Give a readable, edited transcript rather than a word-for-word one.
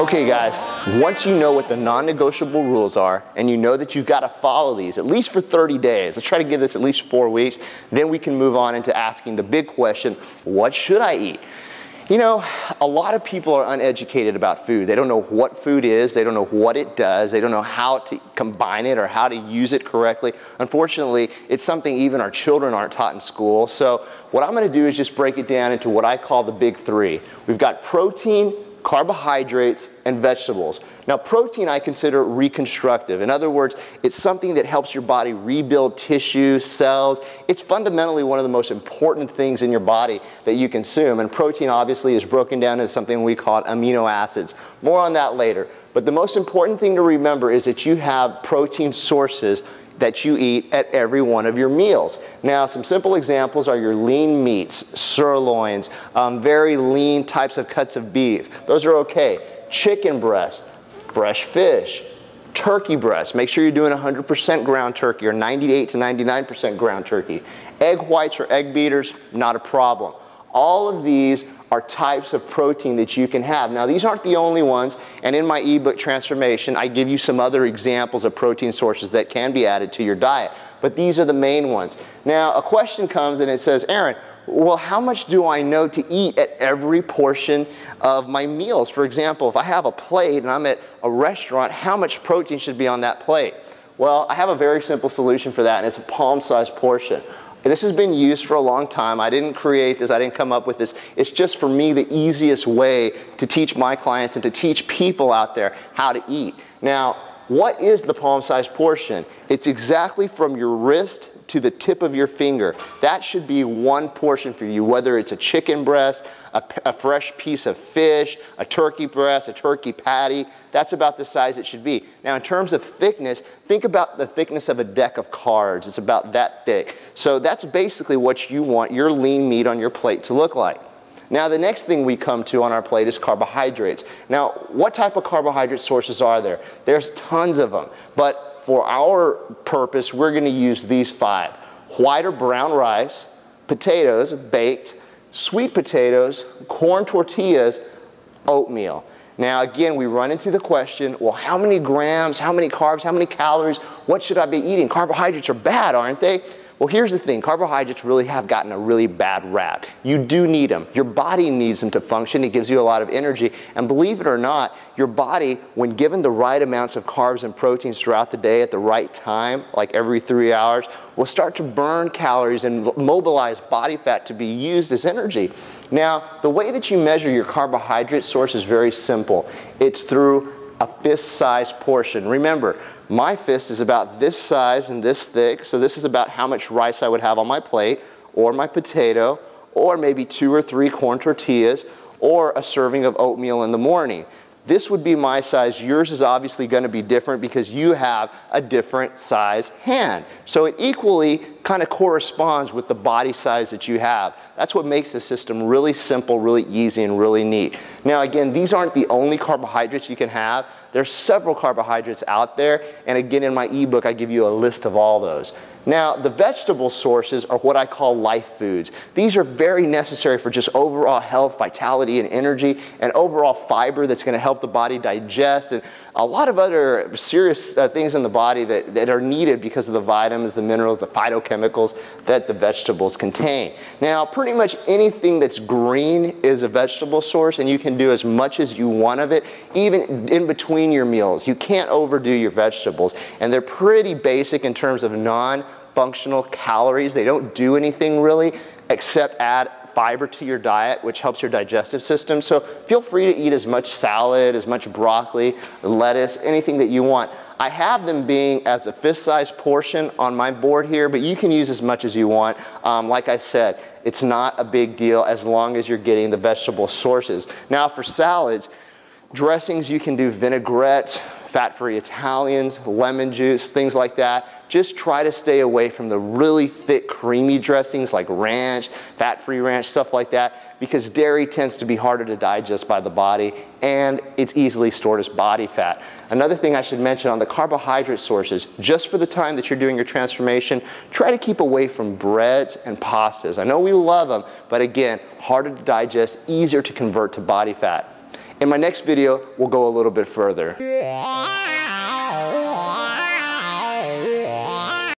Okay guys, once you know what the non-negotiable rules are and you know that you've got to follow these at least for 30 days, let's try to give this at least 4 weeks, then we can move on into asking the big question, what should I eat? You know, a lot of people are uneducated about food. They don't know what food is, they don't know what it does, they don't know how to combine it or how to use it correctly. Unfortunately, it's something even our children aren't taught in school. So what I'm going to do is just break it down into what I call the big three. We've got protein, carbohydrates, and vegetables. Now protein I consider reconstructive. In other words, it's something that helps your body rebuild tissue, cells. It's fundamentally one of the most important things in your body that you consume, and protein obviously is broken down into something we call amino acids. More on that later. But the most important thing to remember is that you have protein sources that you eat at every one of your meals. Now, some simple examples are your lean meats, sirloins, very lean types of cuts of beef. Those are okay. Chicken breast, fresh fish, turkey breast. Make sure you're doing 100% ground turkey or 98 to 99% ground turkey. Egg whites or egg beaters, not a problem. All of these are types of protein that you can have. Now these aren't the only ones, and in my ebook Transformation I give you some other examples of protein sources that can be added to your diet, but these are the main ones. Now a question comes and it says, Aaron, well, how much do I know to eat at every portion of my meals? For example, if I have a plate and I'm at a restaurant, how much protein should be on that plate? Well, I have a very simple solution for that, and it's a palm-sized portion. This has been used for a long time. I didn't create this, I didn't come up with this. It's just for me the easiest way to teach my clients and to teach people out there how to eat. Now, what is the palm-sized portion? It's exactly from your wrist to the tip of your finger. That should be one portion for you, whether it's a chicken breast, a fresh piece of fish, a turkey breast, a turkey patty. That's about the size it should be. Now in terms of thickness, think about the thickness of a deck of cards. It's about that thick. So that's basically what you want your lean meat on your plate to look like. Now the next thing we come to on our plate is carbohydrates. Now what type of carbohydrate sources are there? There's tons of them, but for our purpose we're going to use these 5. White or brown rice, potatoes baked, sweet potatoes, corn tortillas, oatmeal. Now again, we run into the question, well, how many grams, how many carbs, how many calories, what should I be eating? Carbohydrates are bad, aren't they? Well, here's the thing, carbohydrates really have gotten a really bad rap. You do need them. Your body needs them to function. It gives you a lot of energy. And believe it or not, your body, when given the right amounts of carbs and proteins throughout the day at the right time, like every 3 hours, will start to burn calories and mobilize body fat to be used as energy. Now, the way that you measure your carbohydrate source is very simple. It's through a fist-sized portion. Remember, my fist is about this size and this thick, so this is about how much rice I would have on my plate, or my potato, or maybe 2 or 3 corn tortillas, or a serving of oatmeal in the morning. This would be my size. Yours is obviously going to be different because you have a different size hand. So it equally kind of corresponds with the body size that you have. That's what makes the system really simple, really easy, and really neat. Now again, these aren't the only carbohydrates you can have. There's several carbohydrates out there, and again in my ebook I give you a list of all those. Now the vegetable sources are what I call life foods. These are very necessary for just overall health, vitality, and energy, and overall fiber that's going to help the body digest, and a lot of other serious things in the body that are needed because of the vitamins, the minerals, the phytochemicals that the vegetables contain. Now pretty much anything that's green is a vegetable source, and you can do as much as you want of it, even in between your meals. You can't overdo your vegetables, and they're pretty basic in terms of non-functional calories. They don't do anything really except add fiber to your diet, which helps your digestive system. So feel free to eat as much salad, as much broccoli, lettuce, anything that you want. I have them being as a fist-sized portion on my board here, but you can use as much as you want. Like I said, it's not a big deal as long as you're getting the vegetable sources. Now for salads, dressings, you can do vinaigrettes, fat-free Italians, lemon juice, things like that. Just try to stay away from the really thick, creamy dressings like ranch, fat-free ranch, stuff like that, because dairy tends to be harder to digest by the body, and it's easily stored as body fat. Another thing I should mention on the carbohydrate sources, just for the time that you're doing your transformation, try to keep away from breads and pastas. I know we love them, but again, harder to digest, easier to convert to body fat. In my next video, we'll go a little bit further.